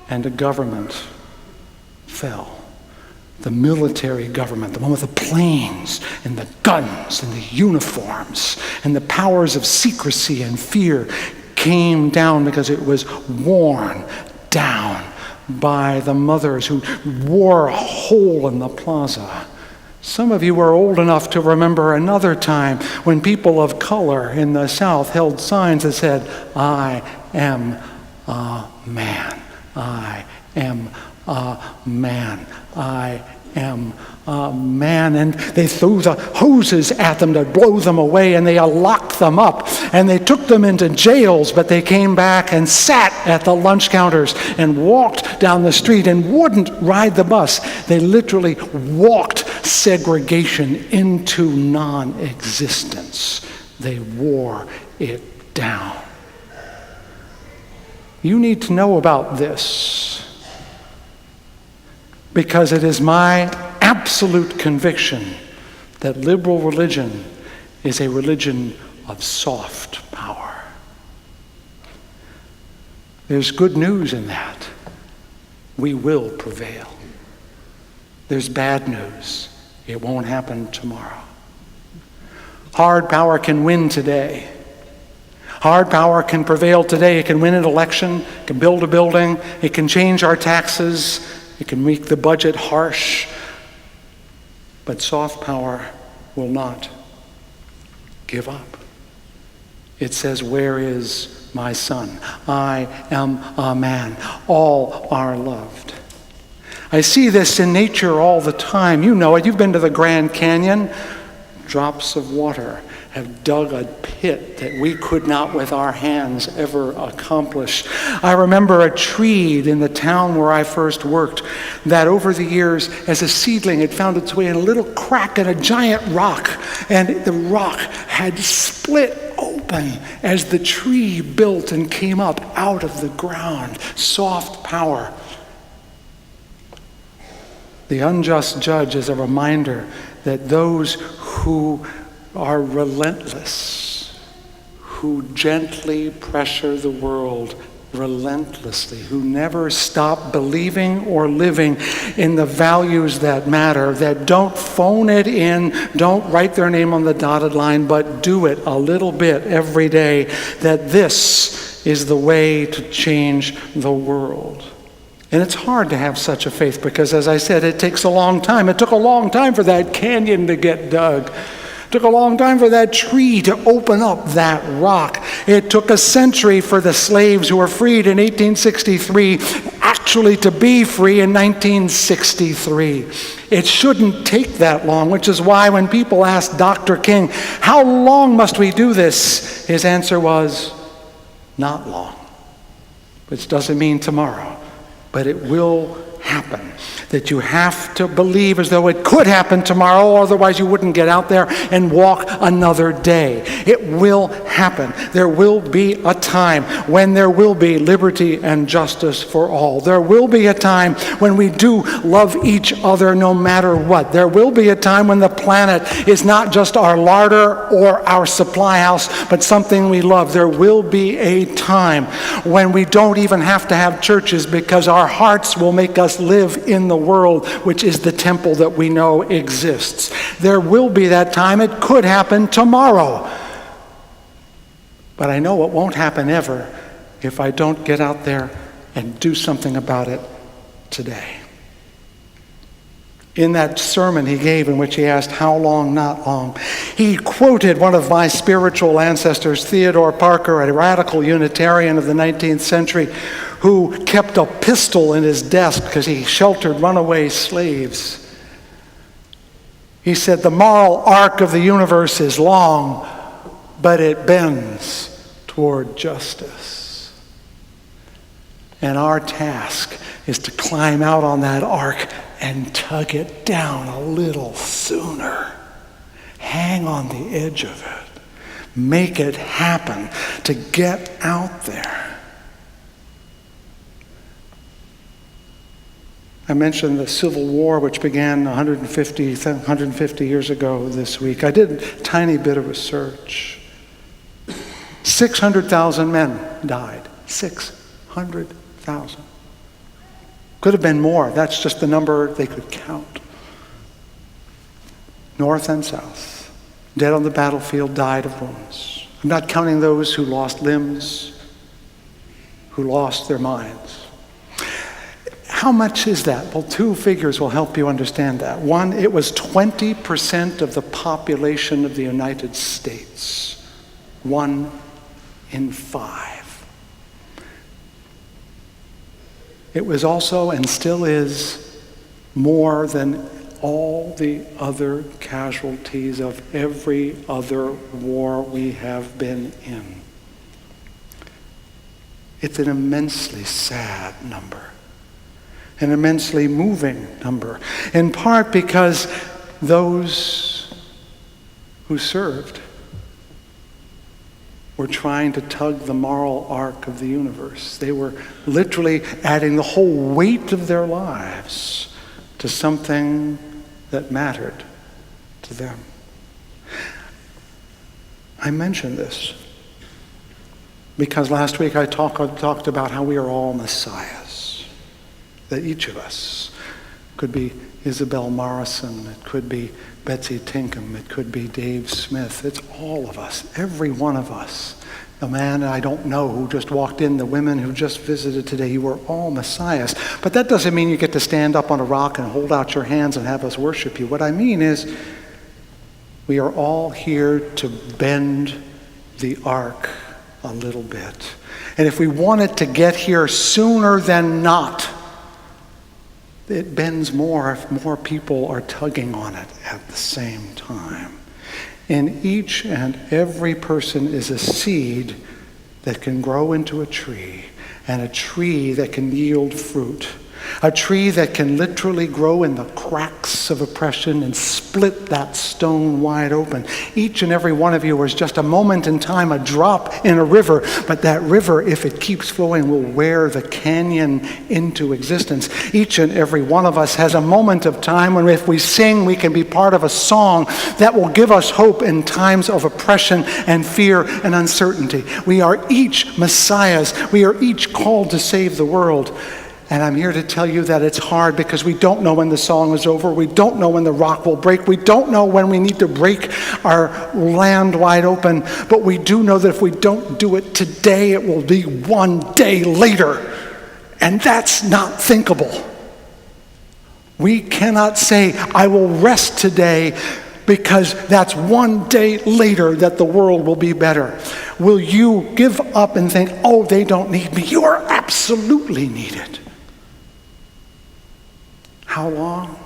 and a government fell. The military government, the one with the planes and the guns and the uniforms and the powers of secrecy and fear, came down because it was worn down by the mothers who wore a hole in the plaza. Some of you are old enough to remember another time when people of color in the South held signs that said, "I am a man. I am a man. I am a man." And they threw the hoses at them to blow them away, and they locked them up, and they took them into jails, but they came back and sat at the lunch counters and walked down the street and wouldn't ride the bus. They literally walked segregation into non-existence. They wore it down. You need to know about this, because it is my absolute conviction that liberal religion is a religion of soft power. There's good news in that. We will prevail. There's bad news. It won't happen tomorrow. Hard power can win today. Hard power can prevail today. It can win an election, it can build a building, it can change our taxes, it can make the budget harsh. But soft power will not give up. It says, "Where is my son? I am a man. All are loved." I see this in nature all the time. You know it. You've been to the Grand Canyon. Drops of water have dug a pit that we could not with our hands ever accomplish. I remember a tree in the town where I first worked that over the years, as a seedling, had found its way in a little crack in a giant rock, and the rock had split open as the tree built and came up out of the ground. Soft power. The unjust judge is a reminder that those who are relentless, who gently pressure the world relentlessly, who never stop believing or living in the values that matter, that don't phone it in, don't write their name on the dotted line, but do it a little bit every day, that this is the way to change the world. And it's hard to have such a faith because, as I said, it takes a long time. It took a long time for that canyon to get dug. It took a long time for that tree to open up that rock. It took a century for the slaves who were freed in 1863 actually to be free in 1963. It shouldn't take that long, which is why when people asked Dr. King, "How long must we do this?" his answer was, "Not long," which doesn't mean tomorrow, but it will happen. That you have to believe as though it could happen tomorrow, otherwise you wouldn't get out there and walk another day. It will happen. There will be a time when there will be liberty and justice for all. There will be a time when we do love each other no matter what. There will be a time when the planet is not just our larder or our supply house, but something we love. There will be a time when we don't even have to have churches because our hearts will make us live in the world, which is the temple that we know exists. There will be that time. It could happen tomorrow. But I know it won't happen ever if I don't get out there and do something about it today. In that sermon he gave in which he asked, "How long, not long?" he quoted one of my spiritual ancestors, Theodore Parker, a radical Unitarian of the 19th century, who kept a pistol in his desk because he sheltered runaway slaves. He said, "The moral arc of the universe is long, but it bends toward justice." And our task is to climb out on that arc and tug it down a little sooner. Hang on the edge of it. Make it happen to get out there. I mentioned the Civil War, which began 150 years ago this week. I did a tiny bit of research. 600,000 men died. 600,000. Could have been more. That's just the number they could count. North and south. Dead on the battlefield, died of wounds. I'm not counting those who lost limbs, who lost their minds. How much is that? Well, two figures will help you understand that. One, it was 20% of the population of the United States. 1 in 5. It was also, and still is, more than all the other casualties of every other war we have been in. It's an immensely sad number, an immensely moving number, in part because those who served were trying to tug the moral arc of the universe. They were literally adding the whole weight of their lives to something that mattered to them. I mention this because last week I talked about how we are all messiahs, that each of us could be Isabel Morrison, it could be Betsy Tinkham, it could be Dave Smith. It's all of us, every one of us. The man I don't know who just walked in, the women who just visited today, you were all messiahs. But that doesn't mean you get to stand up on a rock and hold out your hands and have us worship you. What I mean is we are all here to bend the arc a little bit. And if we want it to get here sooner than not, it bends more if more people are tugging on it at the same time. And each and every person is a seed that can grow into a tree, and a tree that can yield fruit. A tree that can literally grow in the cracks of oppression and split that stone wide open. Each and every one of you is just a moment in time, a drop in a river, but that river, if it keeps flowing, will wear the canyon into existence. Each and every one of us has a moment of time when if we sing, we can be part of a song that will give us hope in times of oppression and fear and uncertainty. We are each messiahs. We are each called to save the world. And I'm here to tell you that it's hard because we don't know when the song is over. We don't know when the rock will break. We don't know when we need to break our land wide open. But we do know that if we don't do it today, it will be one day later. And that's not thinkable. We cannot say, I will rest today, because that's one day later that the world will be better. Will you give up and think, oh, they don't need me? You are absolutely needed. How long?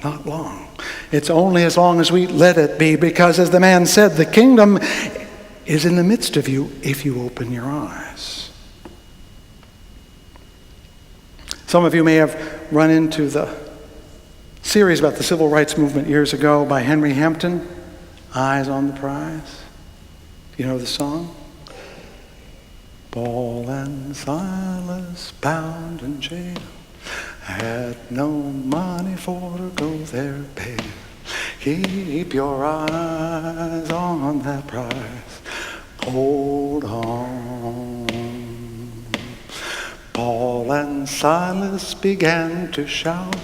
Not long. It's only as long as we let it be, because as the man said, the kingdom is in the midst of you if you open your eyes. Some of you may have run into the series about the civil rights movement years ago by Henry Hampton, Eyes on the Prize. Do you know the song? Paul and Silas bound in jail, had no money for to go their bail. Keep your eyes on that prize. Hold on. Paul and Silas began to shout.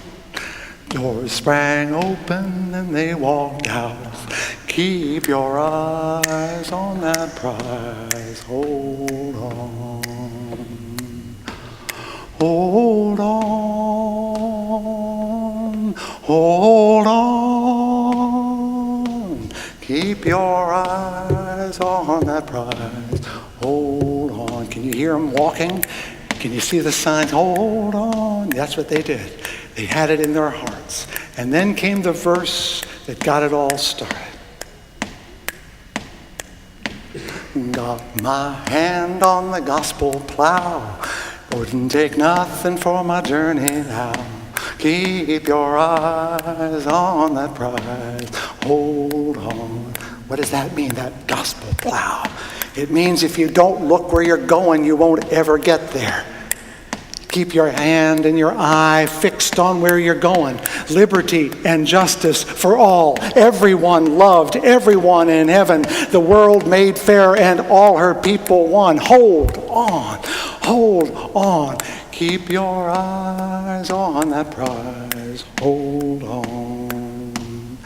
Doors sprang open and they walked out. Keep your eyes on that prize. Hold on. Hold on. Hold on. Keep your eyes on that prize. Hold on. Can you hear them walking? Can you see the signs? Hold on. That's what they did. They had it in their hearts. And then came the verse that got it all started. Got my hand on the gospel plow. Wouldn't take nothing for my journey now. Keep your eyes on that prize. Hold on. What does that mean, that gospel plow? It means if you don't look where you're going, you won't ever get there. Keep your hand and your eye fixed on where you're going. Liberty and justice for all. Everyone loved, everyone in heaven. The world made fair and all her people one. Hold on. Hold on. Keep your eyes on that prize. Hold on.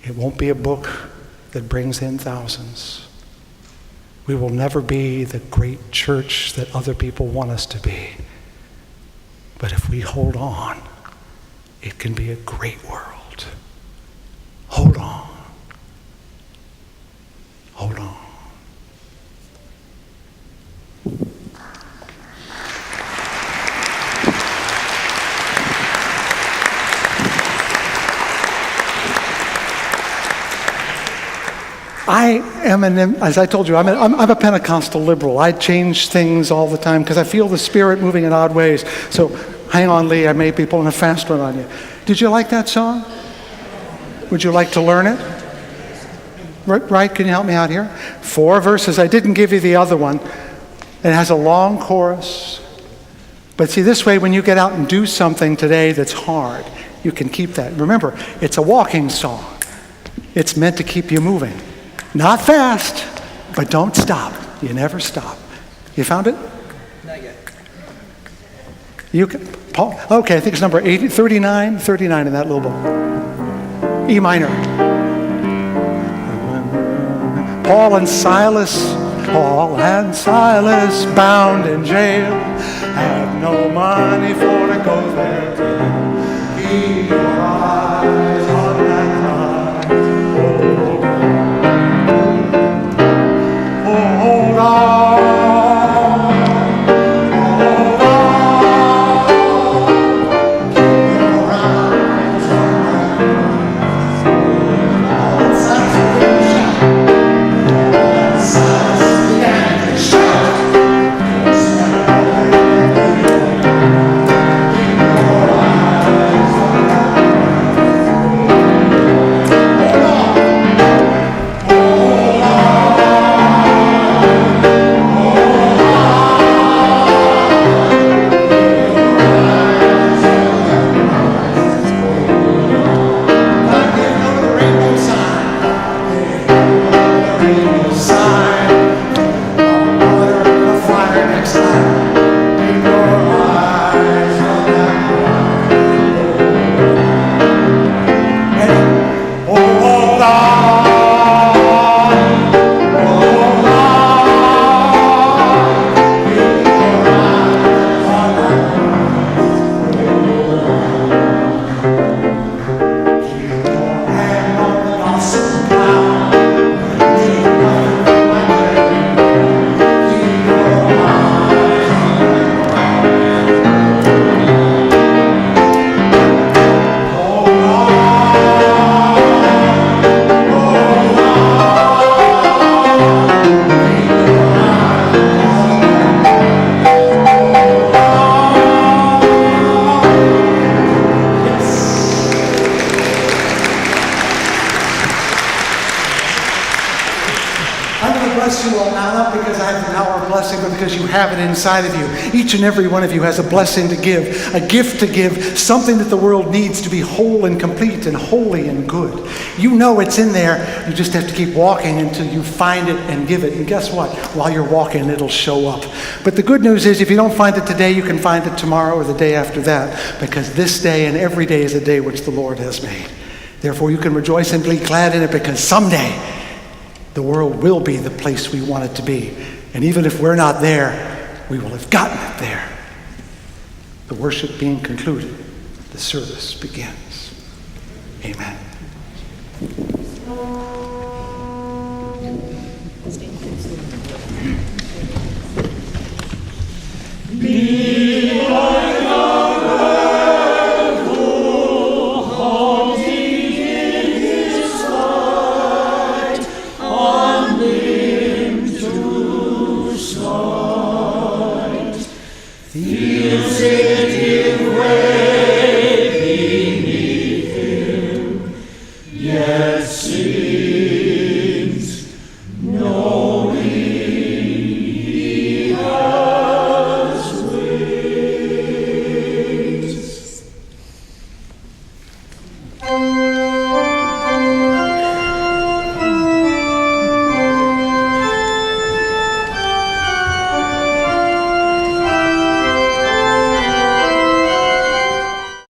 It won't be a book that brings in thousands. We will never be the great church that other people want us to be. But if we hold on, it can be a great world. Hold on. Hold on. As I told you, I'm a Pentecostal liberal. I change things all the time because I feel the Spirit moving in odd ways. So hang on, Lee, I may be pulling a fast one on you. Did you like that song? Would you like to learn it? Right, can you help me out here? 4 verses. I didn't give you the other one. It has a long chorus. But see, this way, when you get out and do something today that's hard, you can keep that. Remember, it's a walking song. It's meant to keep you moving. Not fast, but don't stop. You never stop. You found it? Not yet. You can, Paul? Okay, I think it's number 39 in that little book. E minor. Paul and Silas, bound in jail, had no money for to go there. Keep your eyes on that prize. Hold on. Hold on. Keep your eyes on that prize. Silas began to shout. Have it inside of you. Each and every one of you has a blessing to give, a gift to give, something that the world needs to be whole and complete and holy and good. You know it's in there. You just have to keep walking until you find it and give it. And guess what? While you're walking, it'll show up. But the good news is if you don't find it today, you can find it tomorrow or the day after that, because this day and every day is a day which the Lord has made. Therefore, you can rejoice and be glad in it, because someday the world will be the place we want it to be. And even if we're not there, we will have gotten it there. The worship being concluded, the service begins. Amen. Be like a bird who halting in his flight on limb to sight.